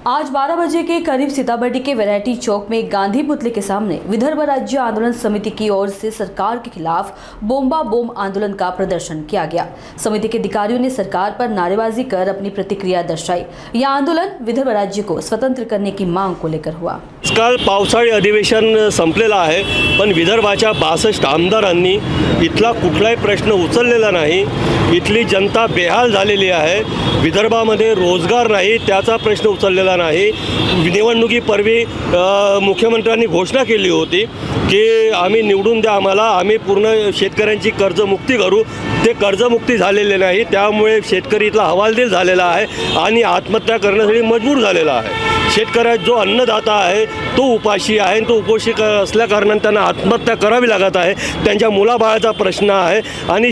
आज 12 बजे के करीब सीतामढ़ी के वैरायटी चौक में गांधी पुतले के सामने विदर्भ राज्य आंदोलन समिति की ओर से सरकार के खिलाफ बोम्बा बोम आंदोलन का प्रदर्शन किया गया। समिति के अधिकारियों ने सरकार पर नारेबाजी कर अपनी प्रतिक्रिया दर्शाई। यह आंदोलन विदर्भ राज्य को स्वतंत्र करने की मांग को लेकर हुआ। काल पावसाळी अधिवेशन संपलेलं आहे, पण विदर्भाच्या 62 आमदारांनी इथला कुठलाही प्रश्न उचललेला नाही। इथली जनता बेहाल झालेली आहे। विदर्भामध्ये रोजगार नाही, त्याचा प्रश्न उचललेला नाही। निवडणुकीपूर्वी मुख्यमंत्र्यांनी घोषणा केली होती की आम्ही निवडून द्या आम्हाला, आम्ही पूर्ण शेतकऱ्यांची कर्जमुक्ती करू। ते कर्जमुक्ती झालेले नाही, त्यामुळे शेतकरी इथला हवालदिल झालेला आहे आणि आत्महत्या करण्यासाठी मजबूर झालेला आहे। शेतकऱ्याचा जो अन्नदाता आहे तो उपाशी आहे, तो उपोषी असल्या कारणाने त्यांना आत्महत्या करावी लागत आहे। त्यांच्या मुलाबाळाचा प्रश्न आहे आणि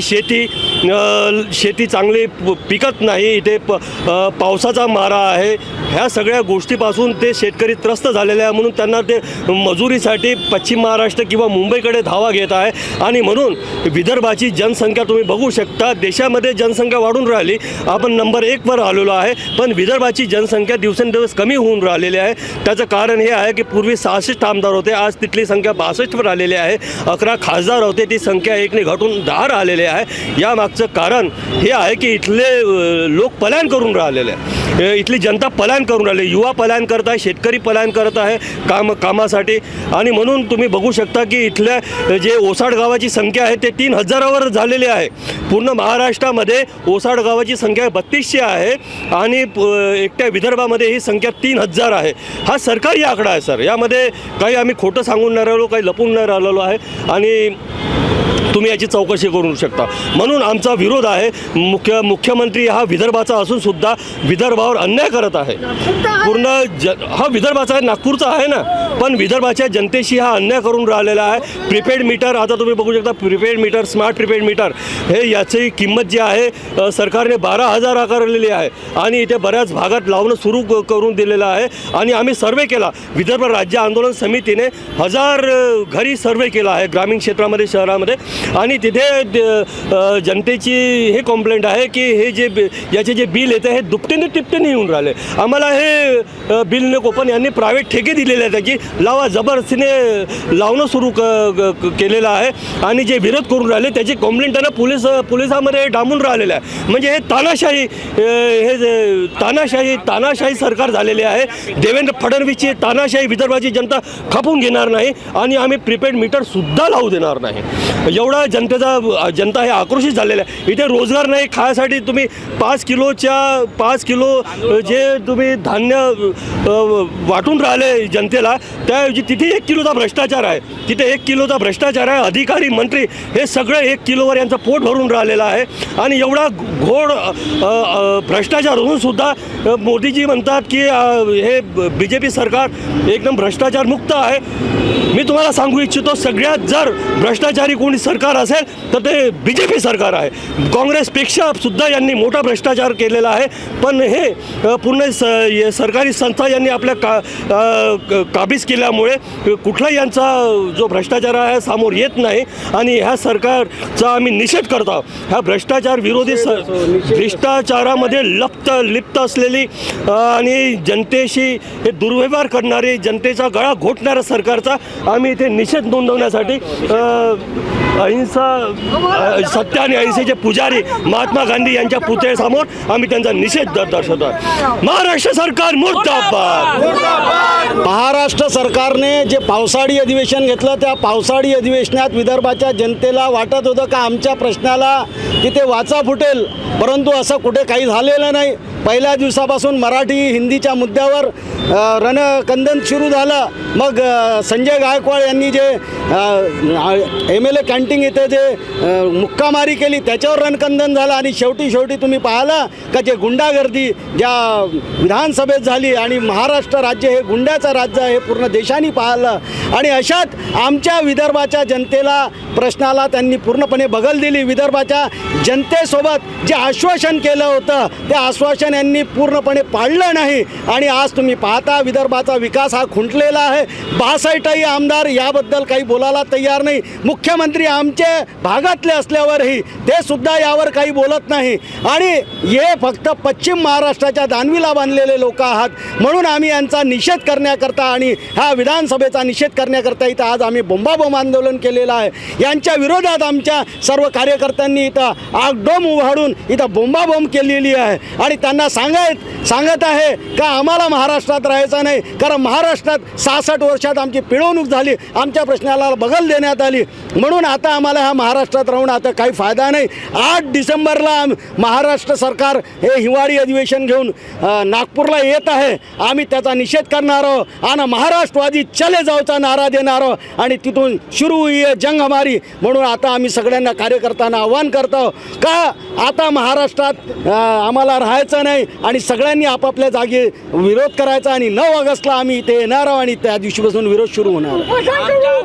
शेती चांगली पिकत नाही। इथे पावसाचा मारा आहे। ह्या सगळ्या गोष्टीपासून ते शेतकरी त्रस्त झालेले आहे, म्हणून त्यांना ते मजुरीसाठी पश्चिम महाराष्ट्र किंवा मुंबईकडे धावा घेत आहे। आणि म्हणून विदर्भाची जनसंख्या तुम्ही बघू शकता, देशामध्ये जनसंख्या वाढून राहिली, आपण नंबर 1 वर आलेलो आहे, पण विदर्भाची जनसंख्या दिवसेंदिवस कमी होऊन राहिलेली आहे। त्याचं कारण हे आहे की पूर्वी 66 आमदार होते, आज तिथली संख्या 62 वर आलेली आहे। 11 खासदार होते, ती संख्या 1 ने घटून 10 आलेली आहे। या मागचं कारण हे आहे की इथले लोक पलायन करून राहिलेले आहे। इथली जनता पलायन करून राहिली, युवा पलायन करत आहे, शेतकरी पलायन करत आहे कामासाठी। आणि म्हणून तुम्ही बघू शकता की इथल्या जे ओसाड गावाची संख्या आहे ते 3000 वर झालेली आहे। पूर्ण महाराष्ट्रामध्ये ओसाड गावाची संख्या 3200 आहे आणि एकट्या विदर्भामध्ये ही संख्या 3000 आहे। हा सरकारी आकडा आहे सर, यामध्ये काही आम्ही खोटं सांगून नाही राहिलो, काही लपून नाही राहिलेलो आहे आणि तुम्ही याची चौकशी करू शकता। म्हणून आमचा विरोध आहे। मुख्यमंत्री हा विदर्भाचा असून सुद्धा विदर्भावर अन्याय करत आहे। पूर्ण हा विदर्भाचा आहे, नागपूरचा आहे ना, पण विदर्भाच्या जनतेशी हा अन्याय करून राहिलेला आहे। प्रीपेड मीटर आता तुम्ही बघू शकता, prepaid meter, smart prepaid meter हे याची किंमत जी आहे सरकारने 12,000 आकारलेली आहे आणि इथे बऱ्याच भागात लावणं सुरू करून दिलेलं आहे। आणि आम्ही सर्वे केला, विदर्भ राज्य आंदोलन समितीने 1000 घरी सर्वे केला आहे ग्रामीण क्षेत्रामध्ये, शहरामध्ये, आणि तिथे जनतेची हे कंप्लेंट आहे की हे जे याचे जे बिल येते हे दुपटीने तिपटीने येऊन राहिले। आम्हाला हे बिल नको, पण यांनी प्रायव्हेट ठेके दिलेले आहेत, त्याची लावा जबरदस्तीने लावणं सुरू केलेलं आहे आणि जे विरोध करून राहिले त्याची कंप्लेंट त्यांना पोलिसामध्ये डांबून राहिलेलं आहे। म्हणजे हे तानाशाही सरकार झालेले आहे। देवेंद्र फडणवीसची तानाशाही विदर्भाची जनता खपून घेणार नाही आणि आम्ही प्रीपेड मीटर सुद्धा लावू देणार नाही। एवढा जनता हे आक्रोशित झालेला आहे। इथे रोजगार नाही, खाण्यासाठी तुम्ही 5 किलो जे तुम्ही धान्य वाटून राहिले जनतेला, त्याऐवजी तिथे 1 किलोचा भ्रष्टाचार आहे। तिथे 1 किलोचा भ्रष्टाचार आहे। अधिकारी मंत्री हे सगळे 1 किलोवर यांचं पोट भरून राहिलेलं आहे आणि एवढा घोड भ्रष्टाचार होऊन सुद्धा मोदीजी म्हणतात की हे BJP सरकार एकदम भ्रष्टाचार मुक्त आहे। मी तुम्हाला सांगू इच्छितो, सगळ्यात जर भ्रष्टाचारी कोणी सरकार असेल तर ते BJP सरकार आहे। काँग्रेसपेक्षा सुद्धा यांनी मोठा भ्रष्टाचार केलेला आहे, पण हे पूर्ण सरकारी संस्था यांनी आपल्या काबीज केल्यामुळे कुठलाही यांचा जो भ्रष्टाचार आहे समोर येत नाही आणि ह्या सरकारचा आम्ही निषेध करतो। ह्या भ्रष्टाचार विरोधी भ्रष्टाचारामध्ये लिप्त असलेली आणि जनतेशी हे दुर्व्यवहार करणारे, जनतेचा गळा घोटणाऱ्या सरकारचा आम्ही इथे निषेध नोंदवण्यासाठी सत्य आणि अहिंसेचे पुजारी महात्मा गांधी यांच्या पुतळ्यासमोर आम्ही त्यांचा निषेध दर्शवतो। महाराष्ट्र सरकार मुर्दाबाद। महाराष्ट्र सरकारने जे पावसाळी अधिवेशन घेतलं, त्या पावसाळी अधिवेशनात विदर्भाच्या जनतेला वाटत होतं का आमच्या प्रश्नाला तिथे वाचा फुटेल, परंतु असं कुठे काही झालेलं नाही। पहिल्या दिवसापासून मराठी हिंदीच्या मुद्द्यावर रणकंदन सुरू झालं। मग संजय गायकवाड यांनी जे MLA कॅन्टीन इथे जे मुक्कामारी केली त्याच्यावर रणकंदन झालं आणि शेवटी तुम्ही पाहिलं का जे गुंडागर्दी ज्या विधानसभेत झाली आणि महाराष्ट्र राज्य हे गुंड्याचं विदर्भाचं राज्य आहे, पूर्ण देशाने पाहिलं आणि अशात आमच्या विदर्भाच्या जनतेला प्रश्नाला त्यांनी पूर्णपणे बगल दिली. विदर्भाच्या जनतेसोबत जे आश्वासन केलं होतं ते आश्वासन यांनी पूर्णपणे पाळलं नाही आणि आज तुम्ही पाहता विदर्भाचा विकास हा खुंटलेला आहे. 62ही आमदार याबद्दल काही बोलायला तयार नाही. मुख्यमंत्री आमचे भागातले असल्यावरही ते सुद्धा यावर काही बोलत नाही आणि हे फक्त पश्चिम महाराष्ट्राच्या दानवीला बांधलेले लोक आहात. म्हणून आम्ही यांचा निषेध करण्याकरता आणि ह्या विधानसभेचा निषेध करण्याकरता इथं आज आम्ही बोंबाबोंब आंदोलन केलेलं आहे. यांच्या विरोधात आमच्या सर्व कार्यकर्त्यांनी इथं आगडोम उभारून इथं बोंबाबोंब केलेली आहे आणि त्यांना सांगत आहे का आम्हाला महाराष्ट्रात राहायचं नाही, कारण महाराष्ट्रात 66 वर्षात आमची पिळवणूक झाली, आमच्या प्रश्नाला बगल देण्यात आली. म्हणून आता आम्हाला ह्या महाराष्ट्रात राहून आता काही फायदा नाही. 8 डिसेंबरला महाराष्ट्र सरकार हे हिवाळी अधिवेशन घेऊन नागपूरला येत आहे. आम्ही त्याचा निषेध करणार आहोत आणि महाराष्ट्रवादी चले जाऊचा नारा देणार आहोत आणि तिथून सुरू हुई जंग हमारी. म्हणून आता आम्ही सगळ्यांना कार्यकर्त्यांना आव्हान करतो का आता महाराष्ट्रात आम्हाला राहायचं नाही आणि सगळ्यांनी आपापल्या जागी विरोध करायचा आणि 9 ऑगस्टला आम्ही इथे येणार आहोत आणि त्या दिवशीपासून विरोध सुरू होणार.